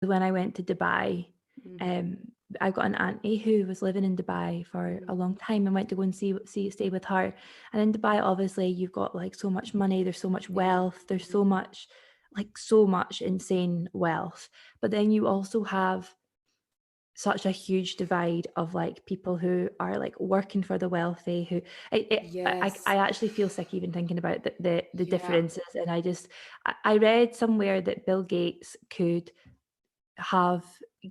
when I went to Dubai. Mm-hmm. Um, I've got an auntie who was living in Dubai for a Mm-hmm. long time and went to go and stay with her. And in Dubai, obviously, you've got like so much money, there's so much Yeah. wealth, there's Mm-hmm. so much insane wealth. But then you also have such a huge divide of like people who are like working for the wealthy who I Yes. actually feel sick even thinking about the Yeah. differences. And I read somewhere that Bill Gates could have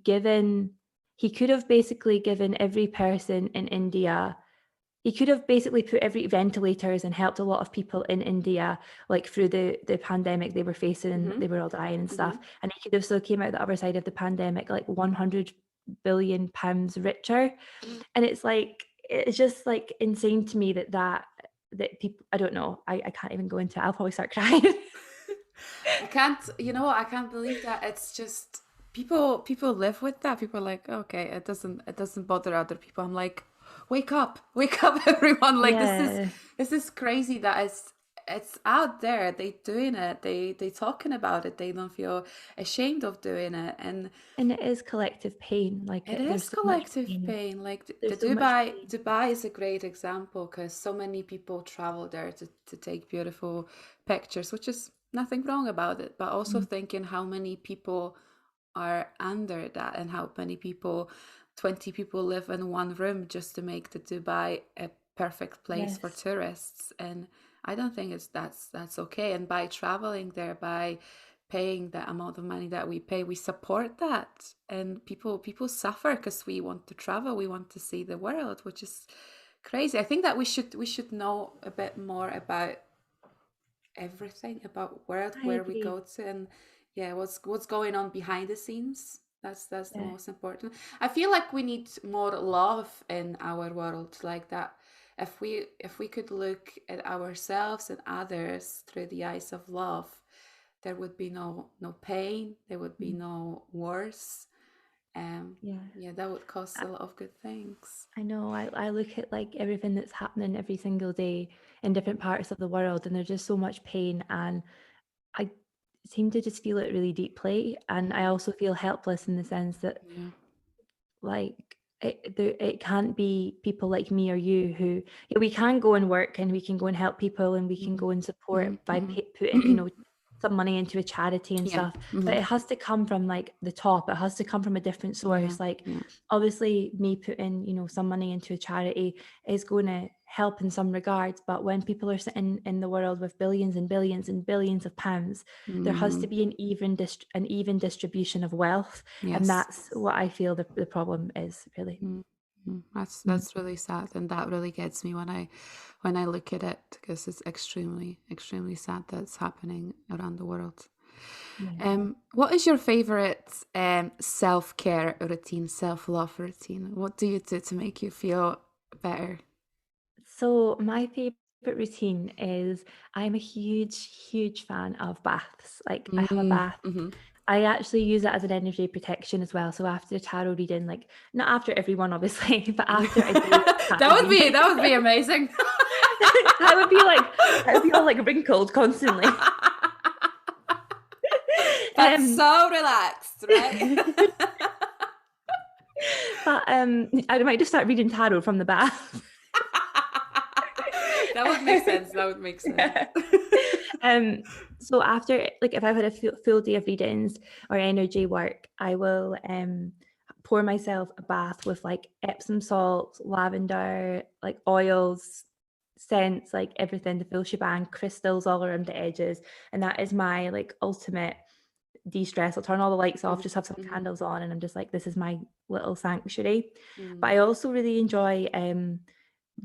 given he could have basically given every person in India, he could have basically put every ventilators and helped a lot of people in India, like through the pandemic they were facing, and Mm-hmm. they were all dying and Mm-hmm. stuff. And he could have still came out the other side of the pandemic like 100 billion pounds richer. And it's just like insane to me that people, I don't know, I can't even go into it. I'll probably start crying. I can't, I can't believe that. It's just people live with that. People are like, okay, it doesn't bother other people. I'm like, wake up, everyone. Like Yeah. this is crazy that it's out there. They doing it. They talking about it. They don't feel ashamed of doing it. And And it is collective pain. Like it is there's so much collective pain. pain. Like the There's so much Dubai, pain. Dubai is a great example because so many people travel there to take beautiful pictures, which is nothing wrong about it. But also Mm. thinking how many people are under that and how many people, 20 people live in one room just to make the Dubai a perfect place for Yes. tourists. And I don't think that's okay. And by traveling there, by paying the amount of money that we pay, we support that. And people suffer because we want to travel, we want to see the world, which is crazy. I think that we should know a bit more about everything, about world I where we agree. go to, and yeah, what's going on behind the scenes. That's the Yeah. most important. I feel like we need more love in our world, like that. If we could look at ourselves and others through the eyes of love, there would be no pain, there would be Mm. no wars. Yeah. Yeah, that would cause I, a lot of good things. I know. I look at like everything that's happening every single day in different parts of the world, and there's just so much pain. And I seem to just feel it really deeply. And I Mm, also feel helpless in the sense that yeah. like it can't be people like me or you who, yeah, we can go and work and we can go and help people and we can Mm, go and mm-hmm, support by putting, mm-hmm. some money into a charity and Yeah. stuff. But Mm-hmm. it has to come from like the top. It has to come from a different Yeah. source. Like Yeah. obviously me putting, some money into a charity is going to help in some regards. But when people are sitting in the world with billions and billions and billions of pounds, there has Mm-hmm. to be an even distribution of wealth. And Yes. that's what I feel the problem is, really. Mm-hmm. That's Mm. that's really sad, and that really gets me when I look at it, because it's extremely extremely sad that's happening around the world. Yeah. What is your favorite self-care routine, self-love routine? What do you do to make you feel better? So my favorite routine is, I'm a huge, huge fan of baths. Like I have a Mm, bath. hmm. I actually use it as an energy protection as well. So after a tarot reading, like not after everyone obviously, but after a day of that tarot would be reading, that would be amazing. I would be like, I would be all like wrinkled constantly. That's Um, so relaxed, right? but I might just start reading tarot from the bath. that would make sense. That would make sense. Yeah. Um, so after, like, if I've had a full day of readings or energy work, I will pour myself a bath with like Epsom salts, lavender, like oils, scents, like everything, the full shebang, crystals all around the edges. And that is my like ultimate de-stress. I'll turn all the lights off, just have some Mm-hmm. candles on, and I'm just like, this is my little sanctuary. But Mm. I also really enjoy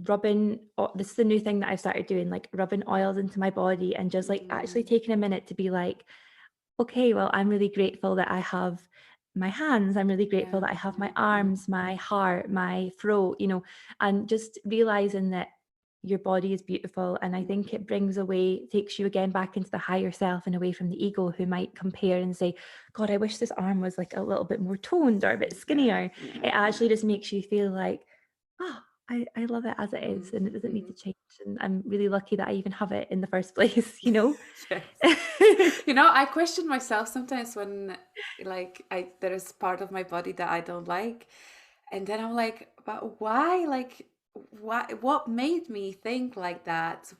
rubbing, this is the new thing that I've started doing, like rubbing oils into my body and just like actually Mm. taking a minute to be like, okay, well, I'm really grateful that I have my hands. I'm really grateful Yeah, that I have my yeah, yeah. arms, my heart, my throat, and just realizing that your body is beautiful. And I think it brings away, takes you again back into the higher self and away from the ego who might compare and say, God, I wish this arm was like a little bit more toned or a bit Yeah, skinnier. yeah, It yeah. actually just makes you feel like, oh, I love it as it is, and it doesn't need Mm-hmm. to change. And I'm really lucky that I even have it in the first place, you know? Yes. I question myself sometimes when like I there is part of my body that I don't like. And then I'm like, but why? Like, why? What made me think like that?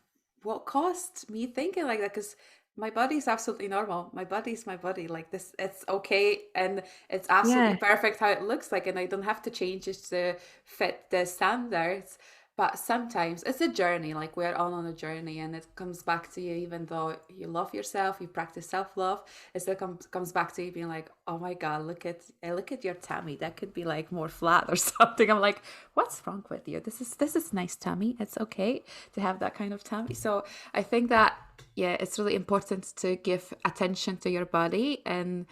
What caused me thinking like that? Because my body is absolutely normal. My body is my body. Like this, it's okay, and it's absolutely Yeah. perfect how it looks like, and I don't have to change it to fit the standards. But sometimes it's a journey, like we're all on a journey, and it comes back to you, even though you love yourself, you practice self-love, it still comes back to you being like, oh my God, look at your tummy. That could be like more flat or something. I'm like, what's wrong with you? This is nice tummy. It's okay to have that kind of tummy. So I think that, yeah, it's really important to give attention to your body and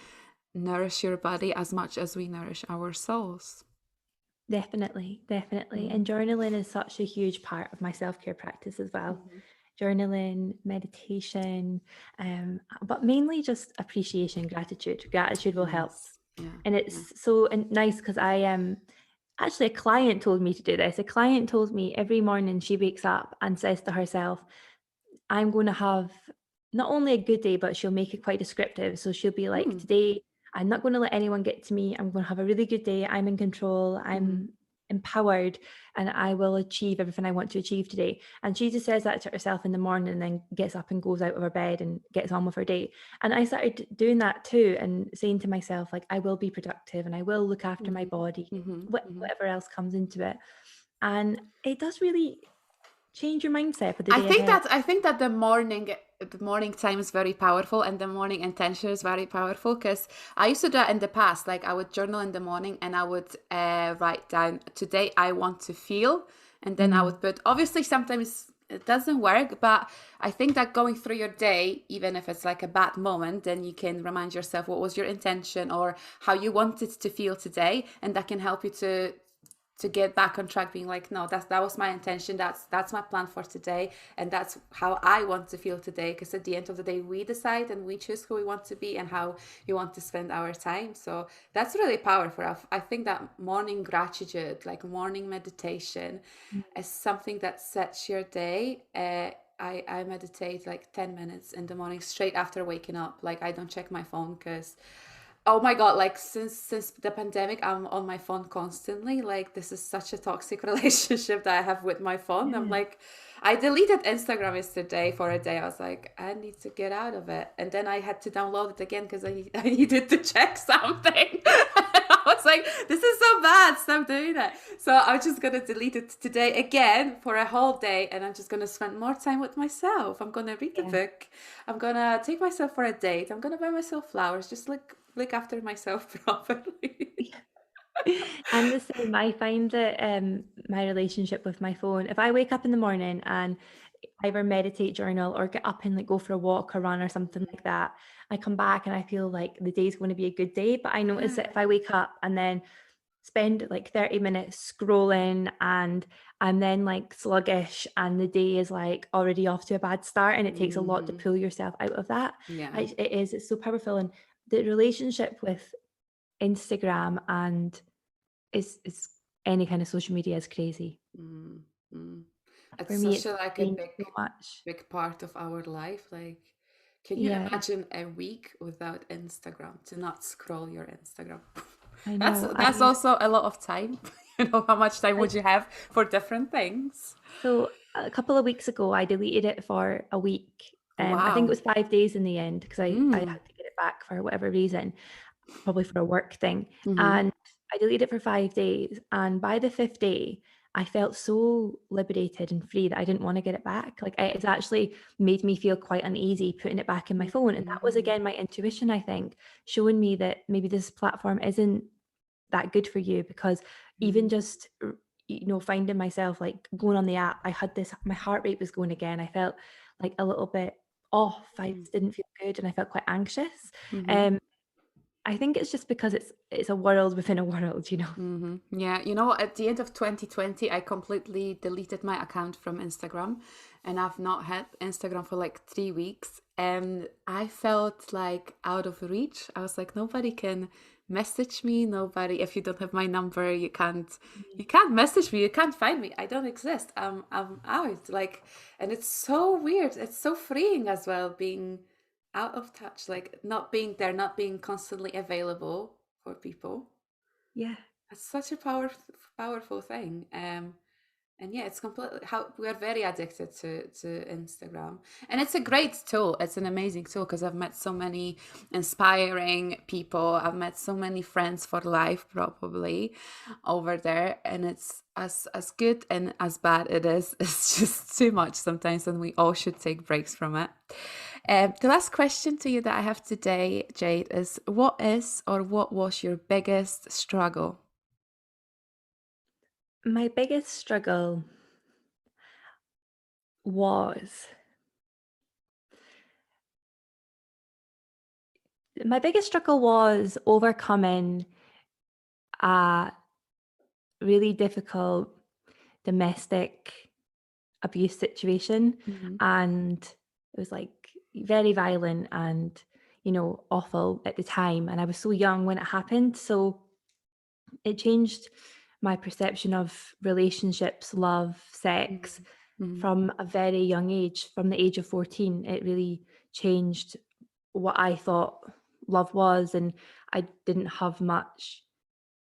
nourish your body as much as we nourish our souls. Definitely, definitely. Mm. And journaling is such a huge part of my self-care practice as well. Mhm. Journaling, meditation, but mainly just appreciation, gratitude. Gratitude will help. Yes. Yeah. And Yeah. it's so nice because I actually a client told me to do this. A client told me every morning she wakes up and says to herself, I'm going to have not only a good day, but she'll make it quite descriptive. So she'll be like, Mm. today, I'm not going to let anyone get to me. I'm going to have a really good day. I'm in control. Mhm. I'm empowered and I will achieve everything I want to achieve today. And she just says that to herself in the morning and then gets up and goes out of her bed and gets on with her day. And I started doing that too and saying to myself, like, I will be productive and I will look after my Mhm. body, Mhm. Mhm. whatever else comes into it. And it does really change your mindset for the day ahead. I think that the morning time is very powerful, and the morning intention is very powerful, because I used to do that in the past. Like I would journal in the morning and I would write down, today I want to feel, and then I Mm. would put, obviously sometimes it doesn't work, but I think that going through your day, even if it's like a bad moment, then you can remind yourself what was your intention or how you wanted to feel today, and that can help you to get back on track, being like, no, that was my intention, that's my plan for today, and that's how I want to feel today, because at the end of the day we decide and we choose who we want to be and how we want to spend our time. So that's really powerful. I think that morning gratitude, like morning meditation, is something that sets your day. I meditate like 10 minutes in the morning straight after waking up. Like I don't check my phone, because oh my God, like since the pandemic, I'm on my phone constantly. Like this is such a toxic relationship that I have with my phone. I'm Yeah. like, I deleted Instagram yesterday for a day. I was like, I need to get out of it. And then I had to download it again because I needed to check something. I was like, this is so bad. Stop doing that. So I'm just gonna delete it today again for a whole day, and I'm just gonna spend more time with myself. I'm gonna read a Yeah. book. I'm gonna take myself for a date. I'm gonna buy myself flowers. Just look after myself properly. And the same, I find that my relationship with my phone, if I wake up in the morning and either meditate, journal, or get up and like go for a walk or run or something like that, I come back and I feel like the day's going to be a good day. But I notice that Yeah. if I wake up and then spend like 30 minutes scrolling and I'm then like sluggish and the day is like already off to a bad start and it takes a lot to Hmm. pull yourself out of that. Yeah. It's so powerful. And the relationship with Instagram and is any kind of social media is crazy. Mm-hmm. For It's me, such it's a like a changed so much. big part of our life. Like, can you Yeah, imagine a week without Instagram, to not scroll your Instagram? I That's know. that's also a lot of time. How much time I would you have for different things? so a couple of weeks ago, I deleted it for a week. I think it Wow. was 5 days in the end because I had Mm. to get it back for whatever reason, probably for a work thing. Mm-hmm. And I deleted it for 5 days. And by the fifth day, I felt so liberated and free that I didn't want to get it back. Like it's actually made me feel quite uneasy putting it back in my phone. And that was Mm-hmm. again my intuition, I think, showing me that maybe this platform isn't that good for you because even just finding myself like going on the app, I had this, my heart rate was going again. I felt like a little bit off. I just didn't feel good and I felt quite anxious. Mm-hmm. um I think it's just because it's a world within a world. Mm-hmm. Yeah, at the end of 2020, I completely deleted my account from Instagram, and I've not had Instagram for like 3 weeks, and I felt like out of reach. I was like, nobody can message me. Nobody, if you don't have my number, you can't message me. You can't find me. I don't exist. I'm out. Like, and it's so weird. It's so freeing as well, being out of touch, like not being there, not being constantly available for people. Yeah. It's such a powerful thing. And yeah, it's completely how we are very addicted to Instagram, and it's a great tool. It's an amazing tool because I've met so many inspiring people. I've met so many friends for life, probably, over there, and it's as good and as bad it is. It's just too much sometimes, and we all should take breaks from it. The last question to you that I have today, Jade, is what is or what was your biggest struggle? My biggest struggle was my biggest struggle was overcoming a really difficult domestic abuse situation, Mm-hmm. and it was like very violent and awful at the time, and I was so young when it happened, so it changed my perception of relationships, love, sex Mm-hmm. from a very young age. From the age of 14, it really changed what I thought love was, and I didn't have much.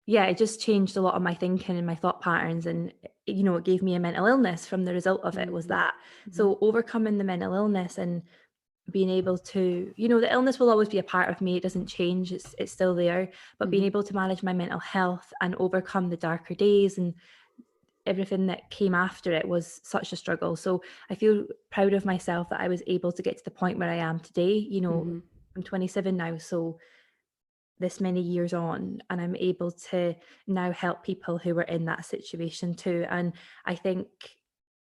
Yeah, it just changed a lot of my thinking and my thought patterns, and it gave me a mental illness from the result of it was Mm-hmm. that. Mm-hmm. So overcoming the mental illness and being able to, the illness will always be a part of me. It doesn't change. It's still there. But being Mm-hmm. able to manage my mental health and overcome the darker days and everything that came after it was such a struggle. So I feel proud of myself that I was able to get to the point where I am today. Mm-hmm. I'm 27 now, so this many years on, and I'm able to now help people who were in that situation too. And I think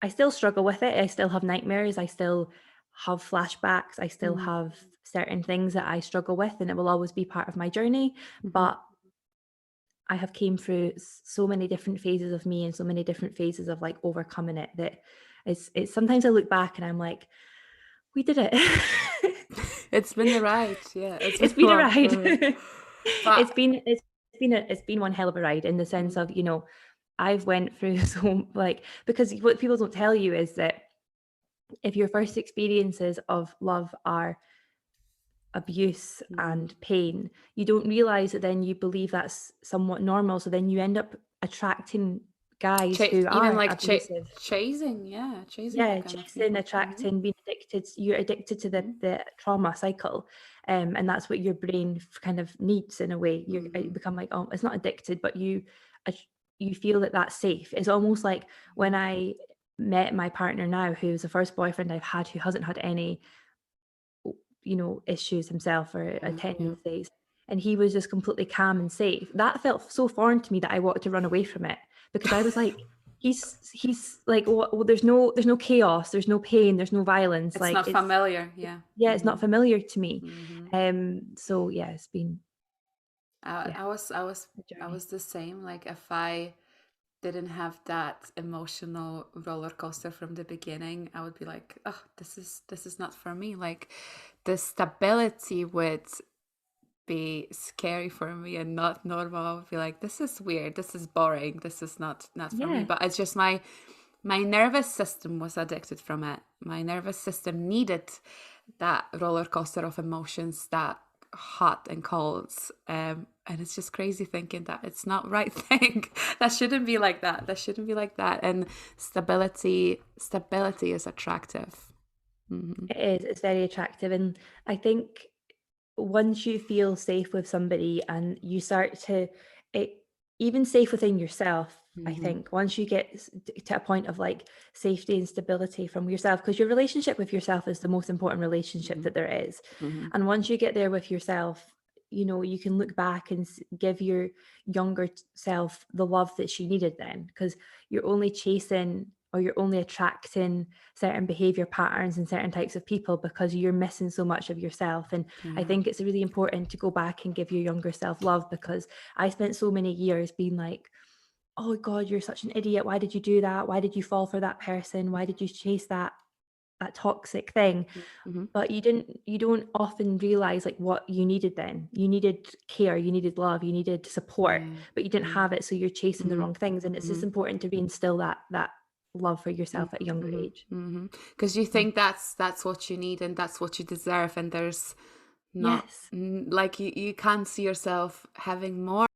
I still struggle with it. I still have nightmares. I still have flashbacks. I still Mm-hmm. have certain things that I struggle with, and it will always be part of my journey. Mm-hmm. But I have came through so many different phases of me and so many different phases of like overcoming it that it's sometimes I look back and I'm like, we did it. It's been the ride, yeah. It's been It's been a one. ride. But It's been one hell of a ride in the sense of, I've went through so like, because what people don't tell you is that if your first experiences of love are abuse mm, and pain, you don't realize that then you believe that's somewhat normal. So then you end up attracting guys who even are like abusive. chasing Yeah, that kind of chasing, people. attracting, being addicted. You're addicted to the Mm-hmm. the trauma cycle, and that's what your brain kind of needs in a way. You Mm-hmm. become like, oh, it's not addicted, but uh, you feel that that's safe. It's almost like when I met my partner now, who's the first boyfriend I've had who hasn't had any issues himself or Yeah, yeah. tendencies. And he was just completely calm and safe. That felt so foreign to me that I wanted to run away from it because I was like, he's like, well, there's no chaos, there's no pain, there's no violence. It's Like not familiar, yeah. yeah, it's Mm-hmm. not familiar to me. Mm-hmm. So yeah, it's been I, yeah I was I was a I journey. was the same. Like if I didn't have that emotional roller coaster from the beginning, I would be like, oh, this is not for me. Like the stability would be scary for me and not normal. I would be like, this is weird, this is boring, this is not for me. Yeah, But it's just my nervous system was addicted from it. My nervous system needed that roller coaster of emotions, that hot and colds. And it's just crazy thinking that it's not right thing. That shouldn't be like that. That shouldn't be like that. And stability is attractive. Mm-hmm. it is. It's very attractive, and I think once you feel safe with somebody and you start to it, even safe within yourself, I Mm-hmm. think once you get to a point of like safety and stability from yourself, because your relationship with yourself is the most important relationship Mm-hmm. that there is, Mm-hmm. and once you get there with yourself, you can look back and give your younger self the love that she needed then, because you're only chasing or you're only attracting certain behavior patterns and certain types of people because you're missing so much of yourself. And I Yeah. think it's really important to go back and give your younger self love, because I spent so many years being like, oh God, you're such an idiot. Why did you do that? Why did you fall for that person? Why did you chase that? that toxic thing. Mm-hmm. But you don't often realize like what you needed then. You needed care, you needed love, you needed support, Yeah. but you didn't Yeah. have it, so you're chasing the Mm-hmm. wrong things. And it's Mm-hmm. just important to reinstill that love for yourself at a younger Mm-hmm. age. Mm-hmm. Because you think that's what you need and that's what you deserve, and there's not Yes. like you can't see yourself having more.